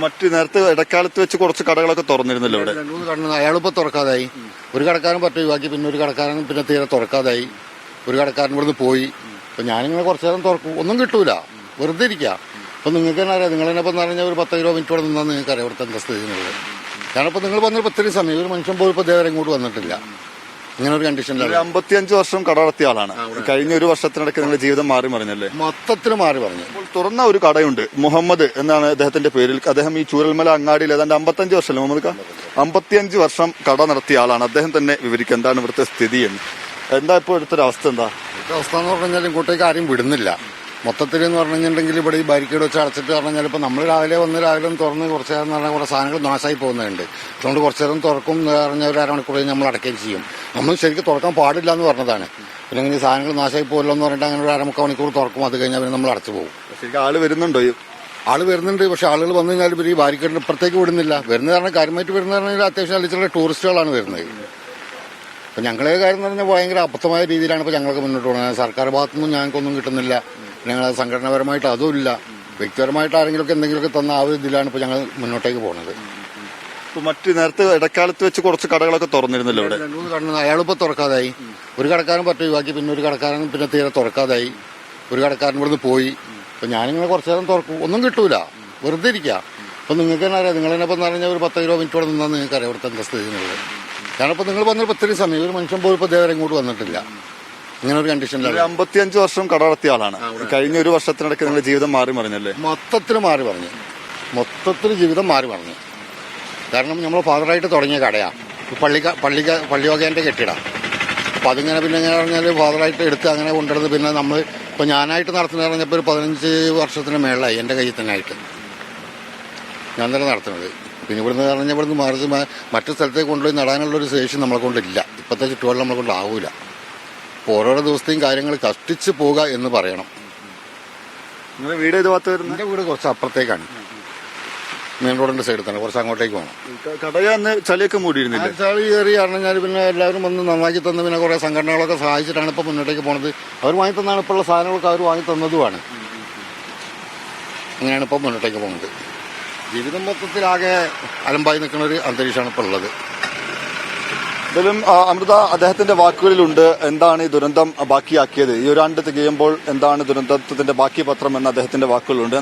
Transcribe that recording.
മറ്റു നേരത്തെ ഇടക്കാലത്ത് വെച്ച് കുറച്ച് കടകളൊക്കെ തുറന്നിരുന്നല്ലോ ഇവിടെ. രണ്ടു മൂന്ന് കട അയാളിപ്പോ തുറക്കാതായി. ഒരു കടക്കാരൻ പറ്റ ഒഴിവാക്കി, പിന്നെ ഒരു കടക്കാരൻ പിന്നെ തീരെ തുറക്കാതായി. ഒരു കടക്കാരൻ ഇവിടുന്ന് പോയി. അപ്പൊ ഞാനിങ്ങനെ കുറച്ചു നേരം തുറക്കും, ഒന്നും കിട്ടൂല, വെറുതെ ഇരിക്കുക. അപ്പൊ നിങ്ങൾക്ക് തന്നെ അറിയാം, നിങ്ങൾ തന്നെ ഇപ്പം പറഞ്ഞാൽ ഒരു 10 കിലോമീറ്റർ ഇവിടെ നിന്നാൽ നിങ്ങൾക്ക് അറിയാം ഇവിടുത്തെ എന്താ സ്ഥിതി എന്നുള്ളത്. കാരണം ഇപ്പൊ നിങ്ങൾ വന്നൊരു 10 സമയം ഒരു മനുഷ്യൻ പോയി ഇപ്പൊ ദേവരെ ഇങ്ങോട്ട് വന്നിട്ടില്ല. ഇങ്ങനെ ഒരു കണ്ടീഷനിലാണ്. 55 വർഷം കട നടത്തിയ ആളാണ്. കഴിഞ്ഞ ഒരു വർഷത്തിനിടയ്ക്ക് നിങ്ങളുടെ ജീവിതം മാറി മറിഞ്ഞല്ലേ? മൊത്തത്തിൽ മാറി പറഞ്ഞു. തുറന്ന ഒരു കടയുണ്ട്, മുഹമ്മദ് എന്നാണ് അദ്ദേഹത്തിന്റെ പേരിൽ. അദ്ദേഹം ഈ ചൂരൽമല അങ്ങാടിയിൽ ഏതാണ്ട് 55 വർഷമല്ലേ മുഹമ്മദ്? 55 വർഷം കട നടത്തിയ ആളാണ്. അദ്ദേഹം തന്നെ വിവരിക്കുക എന്താണ് ഇവിടുത്തെ സ്ഥിതി എന്ന്. എന്താ ഇപ്പോൾ ഇവിടുത്തെ അവസ്ഥ? എന്താ അവസ്ഥ എന്ന് പറഞ്ഞാൽ ഇങ്ങോട്ടേക്ക് ആരും വിടുന്നില്ല. മൊത്തത്തിൽ എന്ന് പറഞ്ഞിട്ടുണ്ടെങ്കിൽ ഇവിടെ ഈ ബാരിക്കേഡ് വെച്ച് അടച്ചിട്ട് പറഞ്ഞാൽ ഇപ്പം നമ്മൾ രാവിലെ തുറന്ന് കുറച്ച് നേരം പറഞ്ഞാൽ കുറേ സാധനങ്ങൾ നാശമായി പോകുന്നുണ്ട്. അതുകൊണ്ട് കുറച്ച് നേരം തുറക്കും എന്ന് പറഞ്ഞാൽ ഒരു അരമണിക്കൂർ നമ്മൾ അടയ്ക്കുകയും ചെയ്യും. നമ്മൾ ശരിക്കും തുറക്കാൻ പാടില്ല എന്ന് പറഞ്ഞതാണ്. പിന്നെ ഇങ്ങനെ സാധനങ്ങൾ നാശമായി പോകല്ലോ എന്ന് പറഞ്ഞിട്ട് അങ്ങനെ ഒരു 1/4 മണിക്കൂർ തുറക്കും. അത് കഴിഞ്ഞാൽ പിന്നെ നമ്മൾ അടച്ചു പോകും. ശരിക്കും ആള് വരുന്നുണ്ടോ? ആള് വരുന്നുണ്ട്, പക്ഷെ ആളുകൾ വന്നു കഴിഞ്ഞാൽ ഇവർ ഈ ബാരിക്കേഡിന് ഇപ്പുറത്തേക്ക് വിടുന്നില്ല. വരുന്ന കാരണം കാര്യമായിട്ട് വരുന്ന പറഞ്ഞാൽ അത്യാവശ്യം അല്ലിച്ചുള്ള ടൂറിസ്റ്റുകളാണ് വരുന്നത്. അപ്പം ഞങ്ങളെ കാര്യം എന്ന് പറഞ്ഞാൽ ഭയങ്കര അബദ്ധമായ രീതിയിലാണ് ഇപ്പോൾ ഞങ്ങൾക്ക് മുന്നോട്ട് പോകുന്നത്. സർക്കാർ ഭാഗത്തുനിന്നും ഞങ്ങൾക്കൊന്നും കിട്ടുന്നില്ല. ഞങ്ങൾ സംഘടനാപരമായിട്ട് അതും ഇല്ല. വ്യക്തിപരമായിട്ട് ആരെങ്കിലുമൊക്കെ എന്തെങ്കിലുമൊക്കെ തന്ന ആ ഒരു ഇതിലാണ് ഇപ്പോൾ ഞങ്ങൾ മുന്നോട്ടേക്ക് പോകുന്നത്. മറ്റു നേരത്തെ ഇടക്കാലത്ത് വെച്ച് കുറച്ച് കടകളൊക്കെ തുറന്നിരുന്നല്ലോ ഇവിടെ. രണ്ടു മൂന്ന് കട അയാളിപ്പോ തുറക്കാതായി. ഒരു കടക്കാരൻ പറ്റ ഒഴിവാക്കി, പിന്നെ ഒരു കടക്കാരൻ പിന്നെ തീരെ തുറക്കാതായി. ഒരു കടക്കാരൻ ഇവിടുന്ന് പോയി. അപ്പൊ ഞാനിങ്ങനെ കുറച്ചു നേരം തുറക്കും, ഒന്നും കിട്ടൂല, വെറുതെ ഇരിക്കുക. അപ്പൊ നിങ്ങൾക്ക് തന്നെ അറിയാം, നിങ്ങൾ തന്നെ ഇപ്പം പറഞ്ഞാൽ ഒരു 10 കിലോമീറ്റർ ഇവിടെ നിന്നാൽ നിങ്ങൾക്ക് അറിയാം ഇവിടുത്തെ എന്താ സ്ഥിതി എന്നുള്ളത്. കാരണം ഇപ്പൊ നിങ്ങൾ വന്നൊരു 10 സമയം ഒരു മനുഷ്യൻ പോയി ഇപ്പൊ ദേവരെ ഇങ്ങോട്ട് വന്നിട്ടില്ല. ഇങ്ങനെ ഒരു കണ്ടീഷനിലാണ്. 55 വർഷം കട നടത്തിയ ആളാണ്. കഴിഞ്ഞ ഒരു വർഷത്തിനിടയ്ക്ക് നിങ്ങളുടെ ജീവിതം മാറി മറിഞ്ഞല്ലേ? മൊത്തത്തിൽ മാറി പറഞ്ഞു. മൊത്തത്തിൽ ജീവിതം മാറി പറഞ്ഞു. കാരണം നമ്മൾ ഫാദറായിട്ട് തുടങ്ങിയ കടയാണ്. പള്ളിവകേൻ്റെ കെട്ടിടം. അപ്പം അതിങ്ങനെ പിന്നെ എങ്ങനെ പറഞ്ഞാൽ ഫാദറായിട്ട് എടുത്ത് അങ്ങനെ കൊണ്ടുവരുന്നത്. പിന്നെ നമ്മൾ ഇപ്പോൾ ഞാനായിട്ട് നടത്തുന്നത് പറഞ്ഞപ്പോൾ ഒരു 15 വർഷത്തിന് മേളിലായി എൻ്റെ കയ്യിൽ തന്നെ ആയിട്ട് ഞാൻ തന്നെ നടത്തുന്നത്. പിന്നെ ഇവിടുന്ന് പറഞ്ഞാൽ ഇവിടുന്ന് മാറി മറ്റു സ്ഥലത്തേക്ക് കൊണ്ടുപോയി നടാനുള്ളൊരു ശേഷി നമ്മളെ കൊണ്ടില്ല. ഇപ്പോഴത്തെ ചുറ്റുപാടിൽ നമ്മളെ കൊണ്ടാവില്ല. അപ്പോൾ ഓരോരോ ദിവസത്തെയും കാര്യങ്ങൾ കഷ്ടിച്ച് പോവുക എന്ന് പറയണം. നിങ്ങളുടെ വീട് ഏത് ഭാഗത്ത് വരുന്നത്? എൻ്റെ വീട് കുറച്ച് അപ്പുറത്തേക്കാണ്, മെയിൻ റോഡിന്റെ സൈഡിൽ തന്നെ, കുറച്ച് അങ്ങോട്ടേക്ക് പോകണം. കടയാന്ന് ചളിയൊക്കെ മൂടിയിരുന്നില്ല? ചളി കയറി പറഞ്ഞാൽ പിന്നെ എല്ലാവരും വന്ന് നന്നാക്കി തന്ന് പിന്നെ കുറേ സംഘടനകളൊക്കെ സഹായിച്ചിട്ടാണ് ഇപ്പോൾ മുന്നോട്ടേക്ക് പോണത്. അവർ വാങ്ങി തന്നാണ് ഇപ്പോൾ ഉള്ള സാധനങ്ങളൊക്കെ അവർ വാങ്ങി തന്നതുമാണ്. അങ്ങനെയാണ് ഇപ്പോൾ മുന്നോട്ടേക്ക് പോകുന്നത്. ജീവിതം മൊത്തത്തിലാകെ അലമ്പായി നിൽക്കുന്ന ഒരു അന്തരീക്ഷമാണ് ഇപ്പോൾ ഉള്ളത്. എന്തായാലും അമൃത, അദ്ദേഹത്തിന്റെ വാക്കുകളിലുണ്ട് എന്താണ് ഈ ദുരന്തം ബാക്കിയാക്കിയത്. ഈ ഒരു ആണ്ട് തികയുമ്പോൾ എന്താണ് ദുരന്തത്തിന്റെ ബാക്കി പത്രം എന്ന അദ്ദേഹത്തിന്റെ വാക്കുകളുണ്ട്.